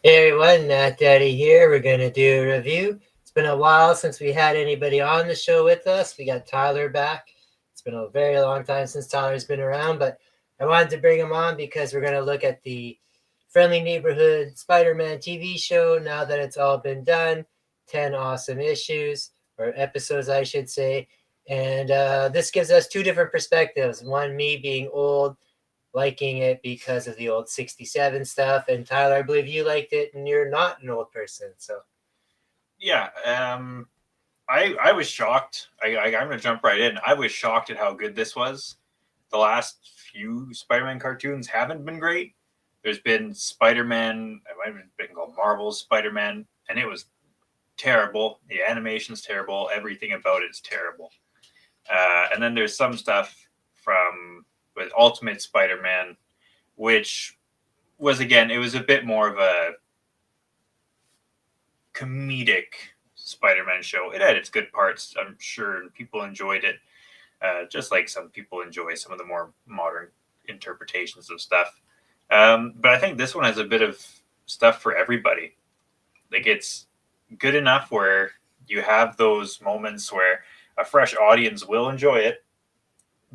Hey everyone, Nat Daddy here. We're going to do a review. It's been a while since we had anybody on the show with us. We got Tyler back. It's been a very long time since Tyler's been around, but I wanted to bring him on because we're going to look at the Friendly Neighborhood Spider Man TV show now that it's all been done. 10 awesome issues, or episodes, I should say. And this gives us two different perspectives. One, me being old, liking it because of the old 67 stuff. And Tyler, I believe you liked it and you're not an old person. So, Yeah, I was shocked. I'm gonna jump right in. I was shocked at how good this was. The last few Spider-Man cartoons haven't been great. There's been Spider-Man, it might have been called Marvel's Spider-Man, and it was terrible. The animation's terrible. Everything about it's terrible. And then there's some stuff from with Ultimate Spider-Man, which was again, it was a bit more of a comedic Spider-Man show. It had its good parts, I'm sure, and people enjoyed it. Just like some people enjoy some of the more modern interpretations of stuff. But I think this one has a bit of stuff for everybody. Like it's good enough where you have those moments where a fresh audience will enjoy it,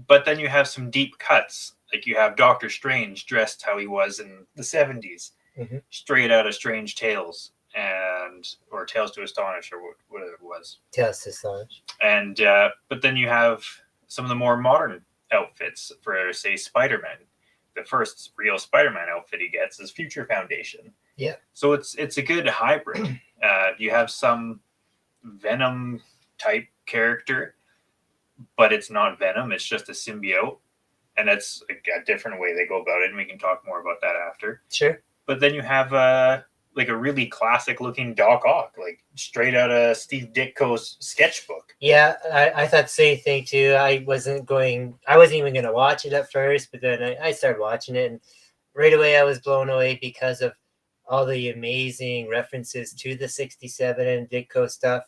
but then you have some deep cuts. Like you have Doctor Strange dressed how he was in the 70s, mm-hmm. straight out of Strange Tales and or Tales to Astonish or whatever it was. Tell us this, Sanj. And but then you have some of the more modern outfits for say Spider-Man. The first real Spider-Man outfit he gets is Future Foundation. Yeah. So it's a good hybrid. You have some Venom type character, but it's not Venom. It's just a symbiote, and it's a different way they go about it. And we can talk more about that after. Sure. But then you have like a really classic looking Doc Ock, like straight out of Steve Ditko's sketchbook. Yeah, I thought the same thing too. I wasn't even going to watch it at first, but then I started watching it, and right away I was blown away because of all the amazing references to the 67 and Ditko stuff.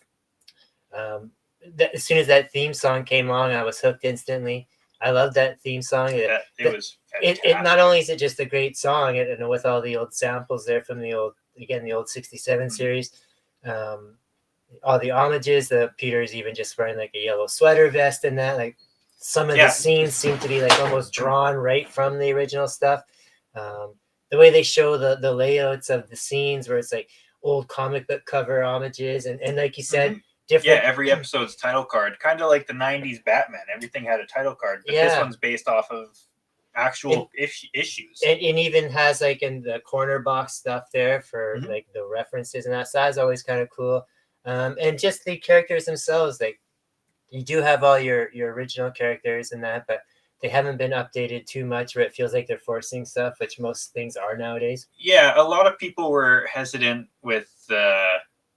As soon as that theme song came on, I was hooked instantly. I love that theme song. It was fantastic. It not only is it just a great song, and with all the old samples there from the old 67 series, all the homages. The Peter's even just wearing like a yellow sweater vest and that. Like some of the scenes seem to be like almost drawn right from the original stuff. The way they show the layouts of the scenes, where it's like old comic book cover homages, and like you said. Mm-hmm. Different. Yeah, every episode's title card, kind of like the '90s Batman. Everything had a title card, but this one's based off of actual issues. And even has like in the corner box stuff there for like the references and that. So that's always kind of cool. And just the characters themselves, like you do have all your original characters and that, but they haven't been updated too much where it feels like they're forcing stuff, which most things are nowadays. Yeah, a lot of people were hesitant with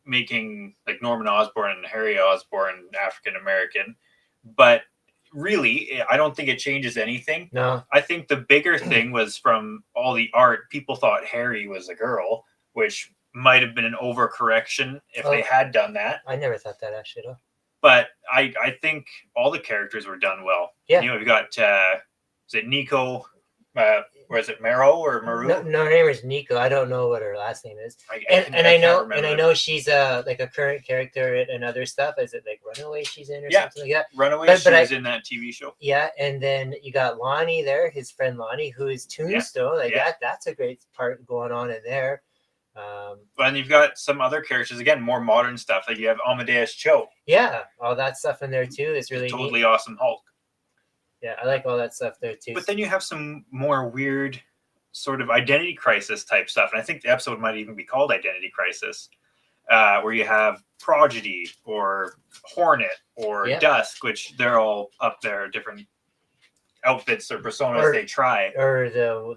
making like Norman Osborn and Harry Osborn African American, but really, I don't think it changes anything. No. I think the bigger thing was from all the art, people thought Harry was a girl, which might have been an overcorrection if they had done that. I never thought that actually at all. But I think all the characters were done well. Yeah. You know, we've got, is it Nico, or is it Mero or Maru? No, her name is Nico. I don't know what her last name is. I know she's like a current character in other stuff. Is it like Runaway she's in or something like that? Runaway she's in that TV show. Yeah, and then you got Lonnie there, his friend Lonnie, who is Tombstone. That's a great part going on in there. And you've got some other characters, again, more modern stuff. Like you have Amadeus Cho. Yeah, all that stuff in there too is really totally neat. Awesome Hulk. Yeah, I like all that stuff there too. But then you have some more weird sort of identity crisis type stuff. And I think the episode might even be called Identity Crisis, where you have Prodigy or Hornet or Dusk, which they're all up there, different outfits or personas they try. Or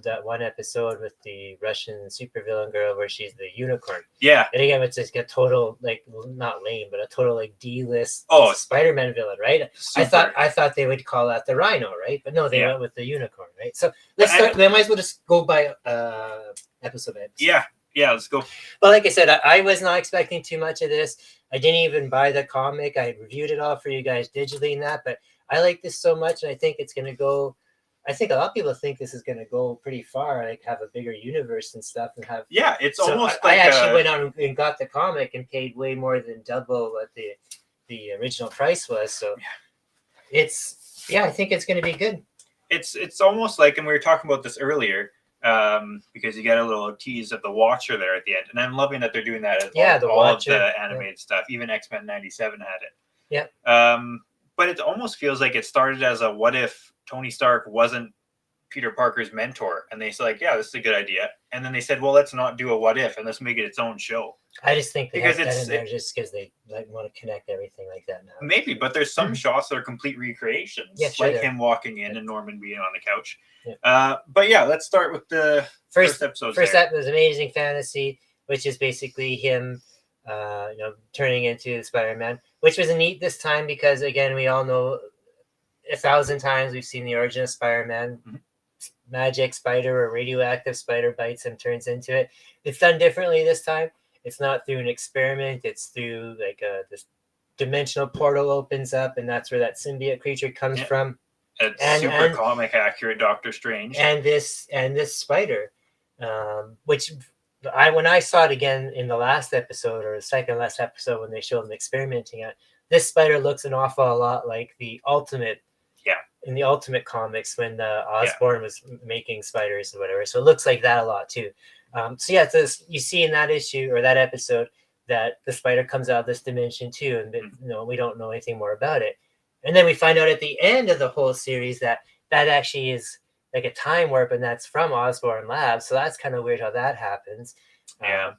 that one episode with the Russian supervillain girl where she's the unicorn. Yeah. And again, it's just a total, like, not lame, but a total like D-list Spider-Man villain, right? Super. I thought they would call that the Rhino, right? But no, they went with the unicorn, right? So let's start. We might as well just go by episode. Yeah, let's go. But like I said, I was not expecting too much of this. I didn't even buy the comic. I reviewed it all for you guys digitally and that, but I like this so much, and I think it's going to go I think a lot of people think this is going to go pretty far, like have a bigger universe and stuff, and have. Yeah, it's So almost I like actually went on and got the comic and paid way more than double what the original price was. So it's I think it's going to be good. It's almost like, and we were talking about this earlier, because you get a little tease of the Watcher there at the end, and I'm loving that they're doing that. All of the animated stuff, even X-Men '97 had it. Yeah. But it almost feels like it started as a what if Tony Stark wasn't Peter Parker's mentor, and they said like, yeah, this is a good idea, and then they said, well, let's not do a what if and let's make it its own show. I just think because it's in there just because they want to connect everything like that now. Maybe, but there's some shots that are complete recreations, like him walking in and Norman being on the couch. But yeah, let's start with the first episode. First episode was Amazing Fantasy, which is basically him, turning into Spider-Man, which was neat this time because again, we all know 1,000 times we've seen the origin of Spider-Man. Mm-hmm. Magic spider or radioactive spider bites him, turns into it. It's done differently this time. It's not through an experiment. It's through like this dimensional portal opens up, and that's where that symbiote creature comes from. It's super comic accurate Doctor Strange. And this spider, which when I saw it again in the last episode or the second last episode when they showed them experimenting at, this spider looks an awful lot like the Ultimate. In the Ultimate comics when Osborn was making spiders or whatever. So it looks like that a lot too. You see in that issue or that episode that the spider comes out of this dimension too, and we don't know anything more about it. And then we find out at the end of the whole series that actually is like a time warp, and that's from Osborn Labs. So that's kind of weird how that happens. Yeah.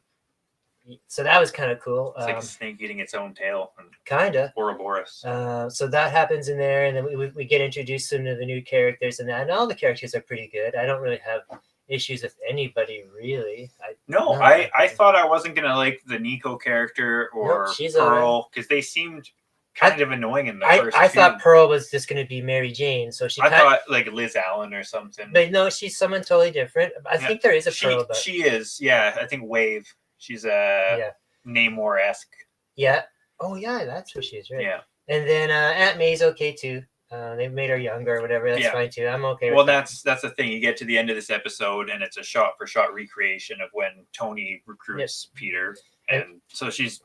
So that was kind of cool. It's like a snake eating its own tail. Kinda. Ouroboros. So that happens in there, and then we get introduced into the new characters, and all the characters are pretty good. I don't really have issues with anybody, really. I thought I wasn't going to like the Nico character or Pearl, because they seemed kind of annoying in the first I thought Pearl was just going to be Mary Jane, so I thought like Liz Allen or something. But no, she's someone totally different. I think there is a Pearl. But she is, I think Wave. She's a Namor-esque. Yeah. Oh, yeah, that's who she is, right? Yeah. And then Aunt May's okay, too. They made her younger or whatever. That's fine, too. I'm okay with that. That's the thing. You get to the end of this episode, and it's a shot-for-shot recreation of when Tony recruits Peter. And so she's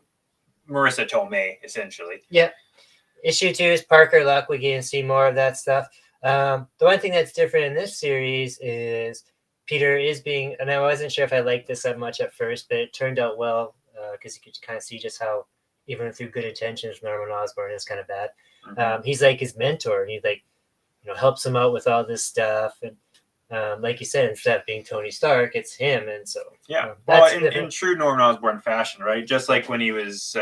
Marissa Tomei, essentially. Yeah. Issue 2 is Parker Luck. We get to see more of that stuff. The one thing that's different in this series is Peter is being, and I wasn't sure if I liked this that much at first, but it turned out well because you could kind of see just how, even through good intentions, Norman Osborn is kind of bad. Mm-hmm. He's like his mentor, and he helps him out with all this stuff. And like you said, instead of being Tony Stark, it's him. And so in true Norman Osborn fashion, right? Just like when he was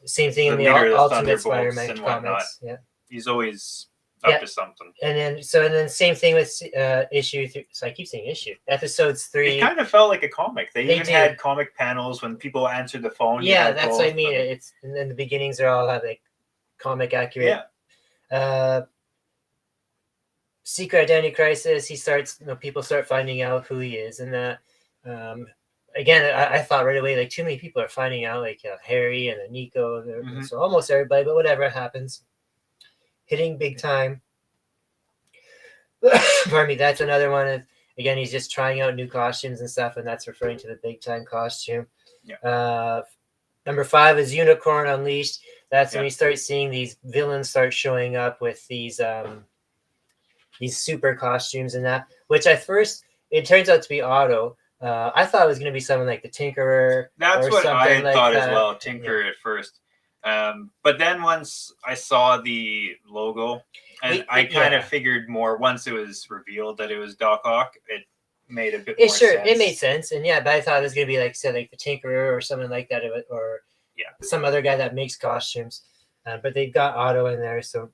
same thing in the Ultimate Spider-Man comics. Yeah, he's always up to something. And then same thing with issue 3. So I keep saying issue. Episodes 3. It kind of felt like a comic. They even had comic panels when people answered the phone. Yeah, that's what I mean. It's, and then the beginnings are all like comic accurate. Yeah. Secret Identity Crisis. He starts. People start finding out who he is, and that. Again, I thought right away, like too many people are finding out, like Harry and Nico. Mm-hmm. So almost everybody, but whatever happens. Hitting big time. Pardon me. That's another one. Again, he's just trying out new costumes and stuff, and that's referring to the big time costume. Yeah. Number 5 is Unicorn Unleashed. That's when you start seeing these villains start showing up with these super costumes and that. Which at first it turns out to be Otto. I thought it was going to be someone like the Tinkerer. That's what I had thought as well. Tinkerer at first. But then once I saw the logo, and I kind of figured more once it was revealed that it was Doc Ock, it made a bit more sense. It made sense. And but I thought it was going to be like the Tinkerer or something like that, or some other guy that makes costumes. But they got Otto in there. So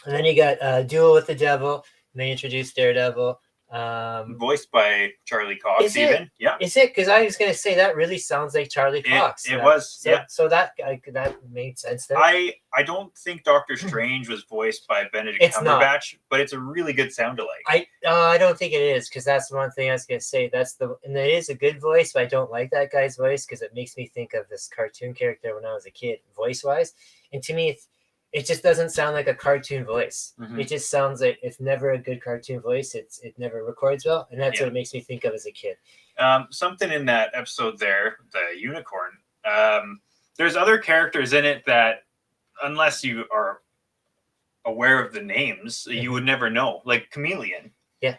and then you got Duel with the Devil, and they introduced Daredevil. Voiced by Charlie Cox, even. Yeah. Is it? Because I was going to say that really sounds like Charlie Cox. It was. So that made sense there. I don't think Doctor Strange was voiced by Benedict Cumberbatch, but it's a really good sound-alike. I don't think it is, because that's the one thing I was going to say. And it is a good voice, but I don't like that guy's voice because it makes me think of this cartoon character when I was a kid, voice-wise. And to me, it just doesn't sound like a cartoon voice. Mhm. It just sounds like it's never a good cartoon voice. It never records well, and that's Yeah. what it makes me think of as a kid. Something in that episode there, the unicorn. There's other characters in it that, unless you are aware of the names, you would never know. Like Chameleon. Yeah.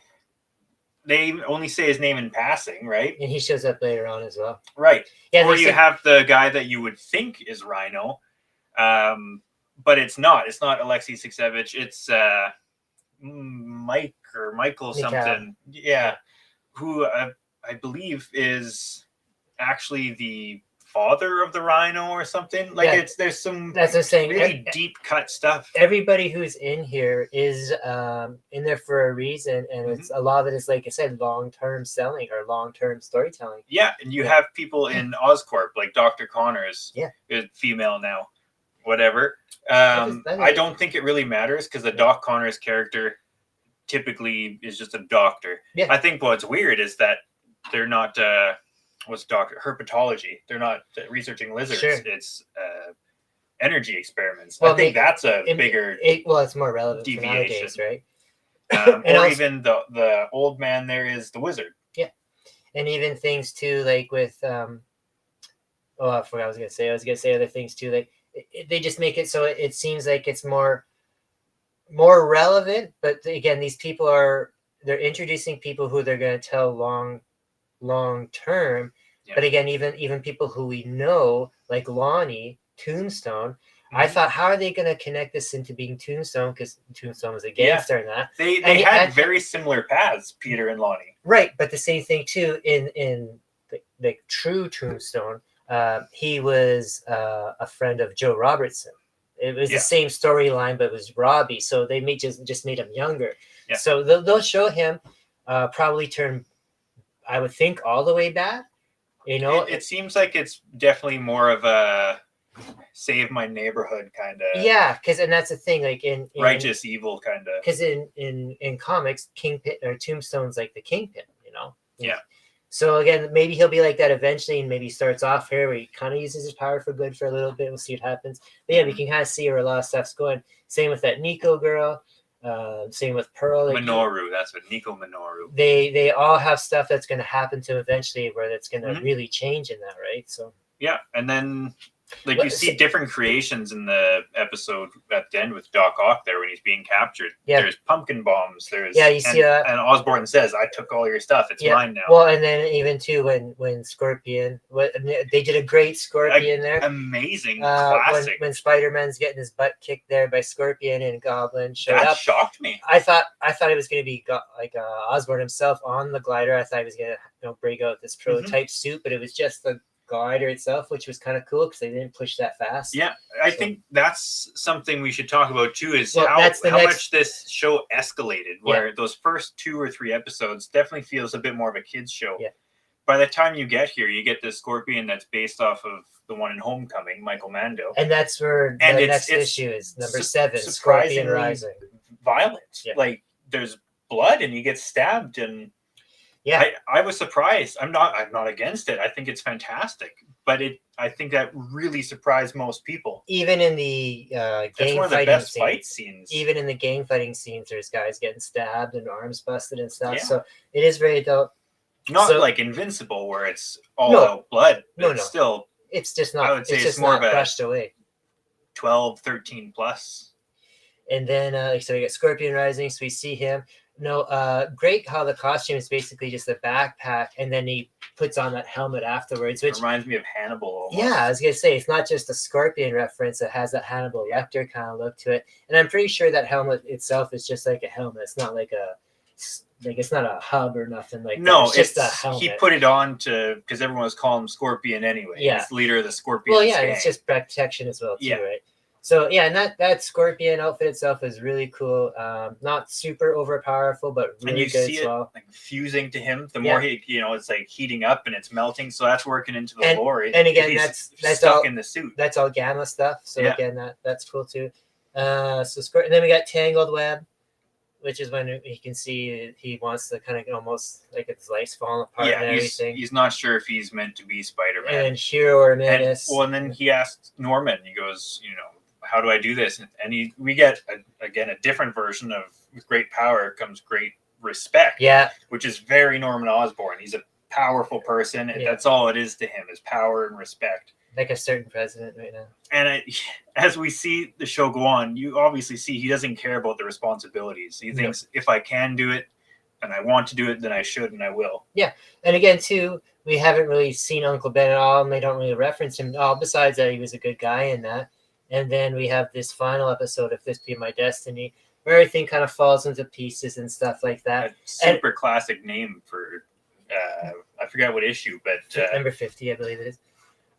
They only say his name in passing, right? And he shows up later on as well. Right. Yeah, Or they you said- have the guy that you would think is Rhino, but it's not. It's not Alexei Sixevich. It's Mike or Michael Mikhail. something. Yeah. Who I believe is actually the father of the Rhino or something. Like Yeah. there's some That's what I'm saying. really deep cut stuff. Everybody who's in here is in there for a reason, and it's a lot of it is, like I said, long-term selling or long-term storytelling. Yeah, and you Yeah. have people in Oscorp like Dr. Connors, Yeah. is female now, whatever. That is- I don't think it really matters because the Doc Connors character typically is just a doctor. Yeah. I think what's weird is that they're not what's doctor herpetology. They're not researching lizards. Sure. It's energy experiments. Well, I think that's a it- bigger Well, it's more relevant for deviation. nowadays, right? or also- even the old man there is the wizard. And even things too, like with I forgot what I was gonna say. I was gonna say other things too. Like they just make it so it seems like it's more relevant. But again, these people they're introducing people who they're gonna tell long term. Yeah. But again, even people who we know, like Lonnie, Tombstone. I Mhm. thought, how are they going to connect this into being Tombstone? Because Tombstone was a Yeah. gangster in that. They And- had and- very similar paths, Peter and Lonnie. Right, but the same thing too in the true Tombstone. He was a friend of Joe Robertson. It was Yeah. the same storyline, but it was Robbie. So they just made him younger. Yeah. So they'll show him probably turn, I would think, all the way bad. You know, It seems like it's definitely more of a save my neighborhood kind of yeah, because and that's the thing, like in righteous evil kind of. because in comics, Kingpin or Tombstone's like the Kingpin, you know. Yeah. So again, maybe he'll be like that eventually, and maybe starts off here where he kind of uses his power for good for a little bit. We'll see what happens. But yeah, we can kind of see where a lot of stuff's going. Same with that Nico girl. Same with Pearl. Like, Minoru, that's what Nico Minoru. they all have stuff that's going to happen to them eventually, where that's going to Mhm. really change in that, right? So Yeah, and then like What- you see different creations in the episode at the end with Doc Ock there when he's being captured. Yeah. There's pumpkin bombs. There's Yeah, you see, and Osborn says, "I took all your stuff. It's Yeah, mine now." well, and then even too when Scorpion, they did a great Scorpion there. Amazing, When classic. Spider-Man's getting his butt kicked there by Scorpion and Goblin showed That up. shocked me. I thought it was going to be Osborn himself on the glider. I thought he was going to break out this Mm-hmm. prototype suit, but it was just the glider itself, which was kind of cool because they didn't push that fast. Yeah, I So- think that's something we should talk about too. Is Well, how that's the how next- much this show escalated. Where those first 2 or 3 episodes definitely feels a bit more of a kids show. Yeah. By the time you get here, you get the Scorpion that's based off of the one in Homecoming, Michael Mando. And that's where And the it's- next it's issue is number su- 7, Scorpion surprisingly Rising. Violent, Yeah. like there's blood and he gets stabbed, and Yeah. I was surprised. I'm not against it. I think it's fantastic, but I think that really surprised most people. Even in the That's gang one of the fighting best scenes, fight scenes. even in the gang fighting scenes, there's guys getting stabbed and arms busted and stuff. Yeah. So it is very dope. Not so- like Invincible where it's all No. out blood. No, It's no. still It's just I not. would say It's it's just more not of a- brushed away. 12, 13 plus. And then so we got Scorpion Rising. So we see him. No, great how the costume is basically just a backpack, and then he puts on that helmet afterwards. Which, Reminds me of Hannibal almost. yeah, I was gonna say it's not just a Scorpion reference. It has that Hannibal Lecter kind of look to it, and I'm pretty sure that helmet itself is just like a helmet. It's not like it's not a hub or nothing like No, that. It's just a it's helmet. he put it on because everyone was calling him Scorpion anyway. Yeah. He's the leader of the Scorpion. Well, yeah, gang. it's just protection as well too, Yeah. right? So yeah, and that Scorpion outfit itself is really cool. Not super overpowerful, but and really you good see as it well. like fusing to him. The Yeah. more he, it's like heating up and it's melting. So that's working into the And- lore. and again, He's that's stuck all- in the suit. That's all Gamma stuff. So Yeah. again, that's cool too. And then we got Tangled Web, which is when he can see he wants to kind of almost like his life's falling apart Yeah, and he's, everything. he's not sure if he's meant to be Spider-Man. And Hero or And Menace. then he asked Norman. He goes, how do I do this? And we get again a different version of with great power comes great respect. Yeah, which is very Norman Osborn. He's a powerful person, and that's all it is to him is power and respect. like a certain president right now. And as we see the show go on, you obviously see he doesn't care about the responsibilities. He thinks if I can do it and I want to do it, then I should and I will. Yeah, and again too, we haven't really seen Uncle Ben at all, and they don't really reference him at all. Besides that, he was a good guy in that. And then we have this final episode of This Be My Destiny, where everything kind of falls into pieces and stuff like that. A super classic name for I forgot what issue, but number 50, I believe it is.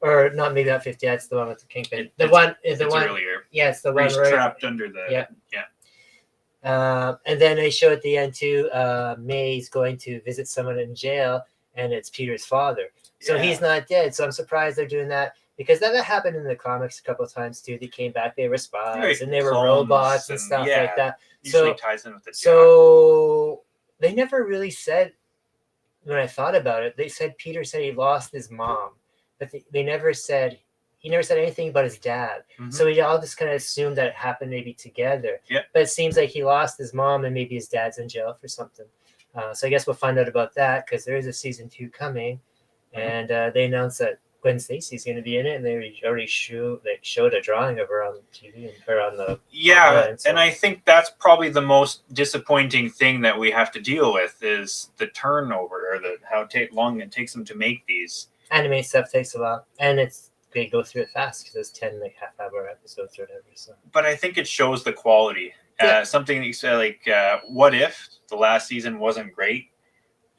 Or not, maybe not 50. That's the one with the Kingpin. It's earlier. Yeah, it's the Where one he's where trapped under the and then they show at the end too, May's going to visit someone in jail, and it's Peter's father. So he's not dead. So I'm surprised they're doing that, because that happened in the comics a couple of times too. They came back, they were spies, and they were robots and stuff like that. Usually ties in with the so they never really said, when I thought about it, they said Peter said he lost his mom, but they never said, he never said anything about his dad. Mm-hmm. So we all just kind of assumed that it happened maybe together. Yeah. But it seems like he lost his mom, and maybe his dad's in jail for something. So I guess we'll find out about that, because there is a season 2 coming. And they announced that Gwen Stacy's going to be in it, and they already showed a drawing of her on TV and her on the online, so. And I think that's probably the most disappointing thing that we have to deal with is the turnover, or how long it takes them to make these. Anime stuff takes a while, and they go through it fast because it's 10 half-hour episodes or whatever. So, but I think it shows the quality. Yeah. Something that you said, like, what if the last season wasn't great,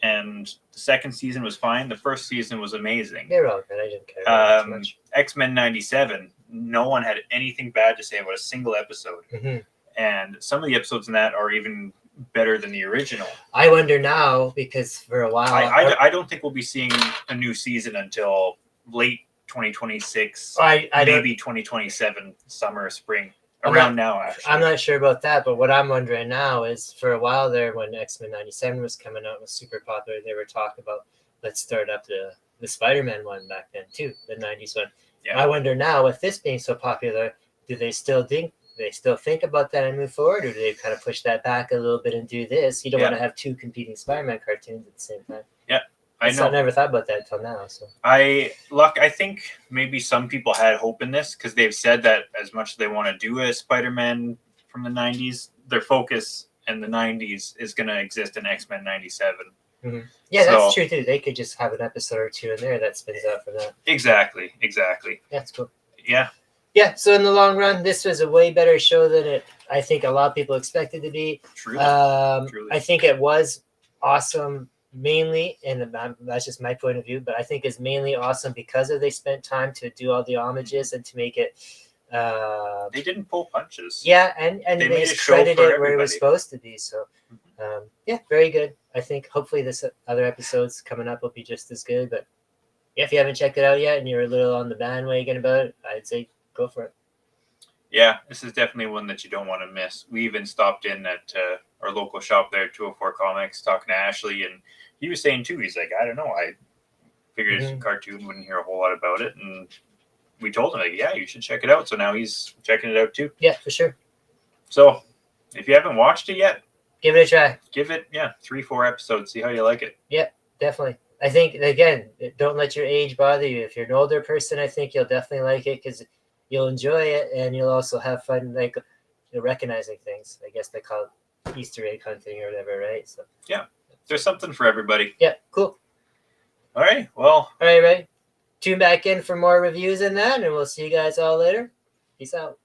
and the second season was fine? The first season was amazing. They were all good. I didn't care about it much. X-Men 97, no one had anything bad to say about a single episode. Mm-hmm. And some of the episodes in that are even better than the original. I wonder now, because for a while... I don't think we'll be seeing a new season until late 2026, maybe 2027, summer, spring. Now, actually. I'm not sure about that, but what I'm wondering now is, for a while there, when X-Men 97 was coming out, was super popular, they were talking about, let's start up the Spider-Man one back then too, the 90s one. Yeah. I wonder now, with this being so popular, do they still think about that and move forward, or do they kind of push that back a little bit and do this? You don't want to have 2 competing Spider-Man cartoons at the same time. Yeah. I never thought about that until now. So I think maybe some people had hope in this, because they've said that as much as they want to do a Spider-Man from the 90s, their focus in the 90s is going to exist in X-Men 97. Mm-hmm. Yeah, that's true too. They could just have an episode or 2 in there that spins out from that. Exactly. That's cool. Yeah. So in the long run, this was a way better show than I think a lot of people expected to be. Truly. I think it was awesome. Mainly, and that's just my point of view, but I think it's mainly awesome because they spent time to do all the homages and to make it. They didn't pull punches. Yeah, and they credited it where it was supposed to be. So, very good. I think hopefully this other episodes coming up will be just as good. But if you haven't checked it out yet and you're a little on the bandwagon about it, I'd say go for it. Yeah, this is definitely one that you don't want to miss. We even stopped in at our local shop there, 204 Comics, talking to Ashley, and he was saying too, he's like, I don't know, I figured his cartoon wouldn't hear a whole lot about it, and we told him, like, yeah, you should check it out. So now he's checking it out too. Yeah, for sure. So if you haven't watched it yet, give it a try. Give it 3-4 episodes, see how you like it. Yeah, definitely. I think, again, don't let your age bother you. If you're an older person, I think you'll definitely like it, because you'll enjoy it, and you'll also have fun, like, recognizing things. I guess they call it Easter egg hunting or whatever, right? So yeah, there's something for everybody. Yeah, cool. All right, well. All right. Tune back in for more reviews in that, and we'll see you guys all later. Peace out.